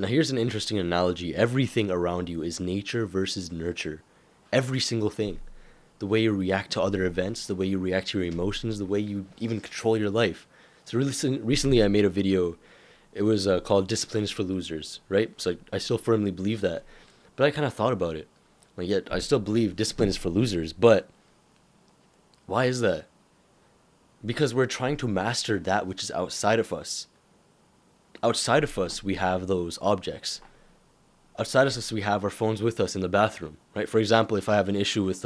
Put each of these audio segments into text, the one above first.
Now, here's an interesting analogy. Everything around you is nature versus nurture. Every single thing. The way you react to other events, the way you react to your emotions, the way you even control your life. So, recently I made a video. It was called Discipline is for Losers, right? So, I still firmly believe that. But I kind of thought about it. Like, yet, I still believe discipline is for losers. But why is that? Because we're trying to master that which is outside of us. Outside of us, we have those objects. Outside of us, we have our phones with us in the bathroom, right? For example, if I have an issue with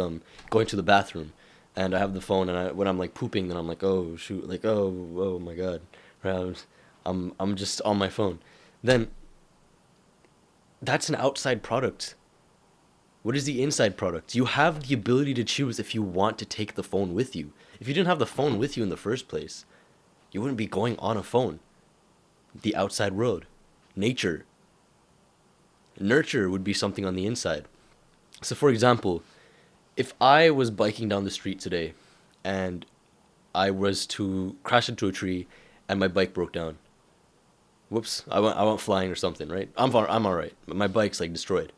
going to the bathroom, and I have the phone, and when I'm like pooping, then I'm like, oh shoot, like oh my god, right? I'm just on my phone. Then that's an outside product. What is the inside product? You have the ability to choose if you want to take the phone with you. If you didn't have the phone with you in the first place, you wouldn't be going on a phone. The outside world, nature. Nurture would be something on the inside. So, for example, if I was biking down the street today and I was to crash into a tree and my bike broke down, whoops, I went flying or something, right? I'm all right, but my bike's like destroyed.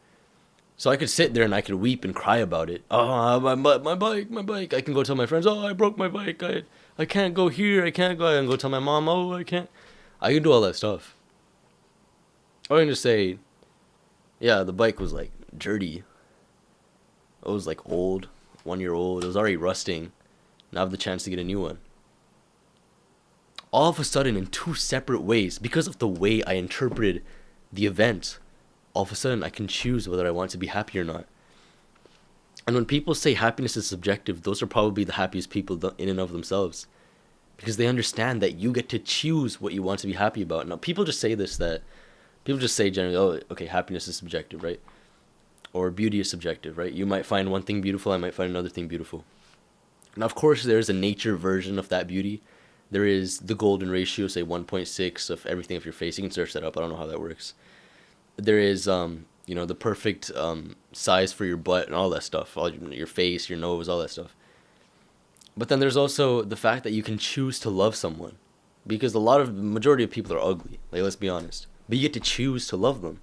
So I could sit there and I could weep and cry about it. Oh, my bike, my bike. I can go tell my friends, oh, I broke my bike. I can't go here. I can't go. I can go tell my mom, oh, I can't. I can do all that stuff. Or I can just say, yeah, the bike was like dirty. It was like old, 1 year old. It was already rusting. Now I have the chance to get a new one. All of a sudden, in two separate ways, because of the way I interpreted the event, all of a sudden I can choose whether I want to be happy or not. And when people say happiness is subjective, those are probably the happiest people in and of themselves. Because they understand that you get to choose what you want to be happy about. Now, people just say people just say generally, oh, okay, happiness is subjective, right? Or beauty is subjective, right? You might find one thing beautiful, I might find another thing beautiful. Now, of course, there's a nature version of that beauty. There is the golden ratio, say 1.6 of everything of your face. You can search that up. I don't know how that works. There is, the perfect size for your butt and all that stuff. All your face, your nose, all that stuff. But then there's also the fact that you can choose to love someone. Because the majority of people are ugly. Like, let's be honest. But you get to choose to love them.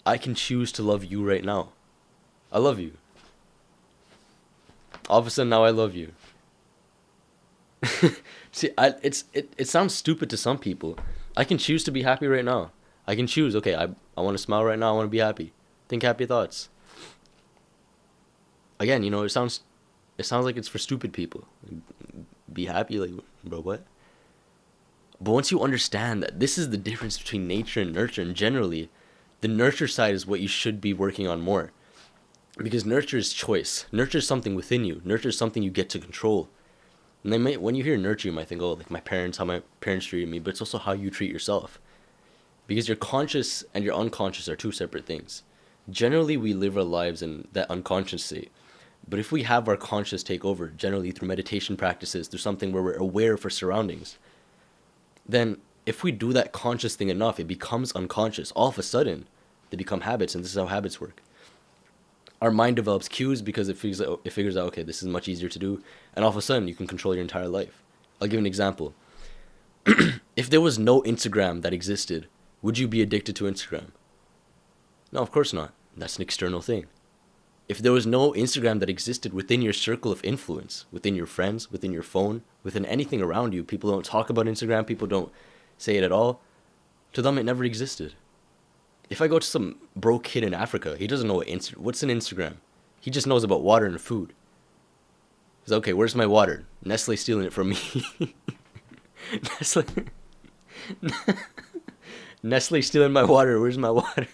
I can choose to love you right now. I love you. All of a sudden now I love you. See, it sounds stupid to some people. I can choose to be happy right now. I can choose, okay, I want to smile right now, I want to be happy. Think happy thoughts. Again, it sounds like it's for stupid people. Be happy, like, bro, what? But once you understand that this is the difference between nature and nurture, and generally, the nurture side is what you should be working on more. Because nurture is choice. Nurture is something within you. Nurture is something you get to control. And when you hear nurture, you might think, oh, like how my parents treated me, but it's also how you treat yourself. Because your conscious and your unconscious are two separate things. Generally, we live our lives in that unconscious state. But if we have our conscious take over, generally through meditation practices, through something where we're aware of our surroundings, then if we do that conscious thing enough, it becomes unconscious. All of a sudden, they become habits, and this is how habits work. Our mind develops cues because it figures out, okay, this is much easier to do, and all of a sudden, you can control your entire life. I'll give an example. If there was no Instagram that existed, would you be addicted to Instagram? No, of course not. That's an external thing. If there was no Instagram that existed within your circle of influence, within your friends, within your phone, within anything around you, people don't talk about Instagram, people don't say it at all, to them it never existed. If I go to some broke kid in Africa, he doesn't know what's an Instagram. He just knows about water and food. He's like, okay, where's my water? Nestle stealing it from me. Nestle stealing my water. Where's my water?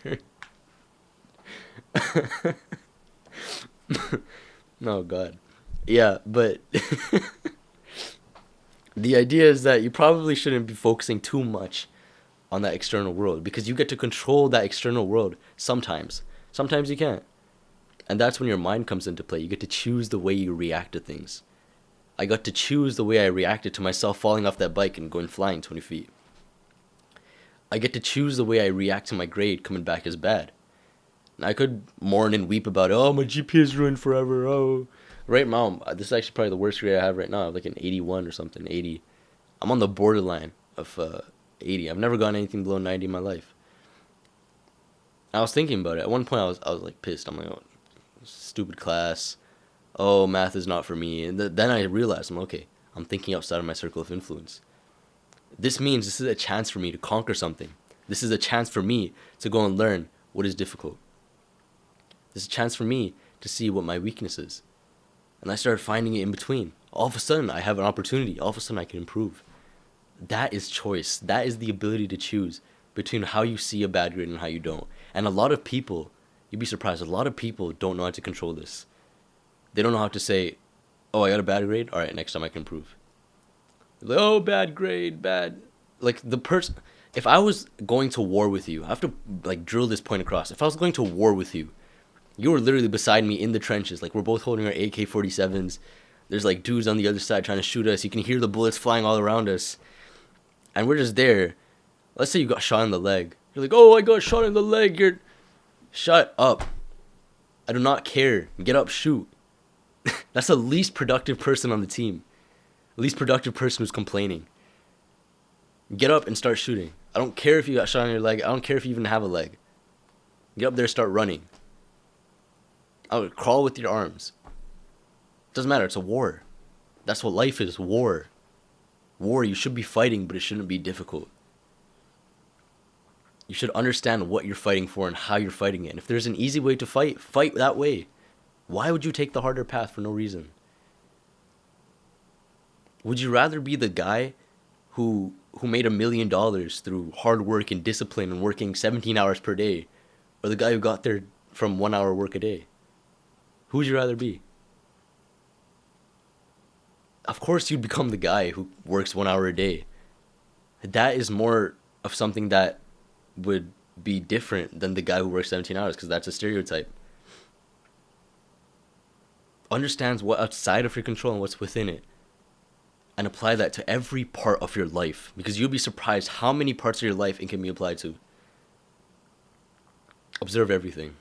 Oh, God. Yeah, but the idea is that you probably shouldn't be focusing too much on that external world because you get to control that external world sometimes. Sometimes you can't. And that's when your mind comes into play. You get to choose the way you react to things. I got to choose the way I reacted to myself falling off that bike and going flying 20 feet. I get to choose the way I react to my grade coming back as bad. And I could mourn and weep about, oh, my GPA is ruined forever, oh. Right now, this is actually probably the worst grade I have right now. I have like an 81 or something, 80. I'm on the borderline of 80. I've never gotten anything below 90 in my life. I was thinking about it. At one point, I was like pissed. I'm like, oh, stupid class. Oh, math is not for me. And then I realized, okay, I'm thinking outside of my circle of influence. This means this is a chance for me to conquer something. This is a chance for me to go and learn what is difficult. This is a chance for me to see what my weakness is. And I started finding it in between. All of a sudden, I have an opportunity. All of a sudden, I can improve. That is choice. That is the ability to choose between how you see a bad grade and how you don't. And a lot of people, you'd be surprised, a lot of people don't know how to control this. They don't know how to say, oh, I got a bad grade? All right, next time I can improve. Like, oh, bad grade, bad. Like, the person, if I was going to war with you, I have to, like, drill this point across. If I was going to war with you, you were literally beside me in the trenches. Like, we're both holding our AK-47s. There's, like, dudes on the other side trying to shoot us. You can hear the bullets flying all around us. And we're just there. Let's say you got shot in the leg. You're like, oh, I got shot in the leg. You're... Shut up. I do not care. Get up, shoot. That's the least productive person on the team. The least productive person who's complaining. Get up and start shooting. I don't care if you got shot in your leg. I don't care if you even have a leg. Get up there, start running. I would crawl with your arms. Doesn't matter. It's a war. That's what life is. War. War. You should be fighting, but it shouldn't be difficult. You should understand what you're fighting for and how you're fighting it. And if there's an easy way to fight, fight that way. Why would you take the harder path for no reason? Would you rather be the guy who made $1 million through hard work and discipline and working 17 hours per day, or the guy who got there from 1 hour work a day? Who would you rather be? Of course you'd become the guy who works 1 hour a day. That is more of something that would be different than the guy who works 17 hours, because that's a stereotype. Understands what outside of your control and what's within it, and apply that to every part of your life, because you'll be surprised how many parts of your life it can be applied to. Observe everything.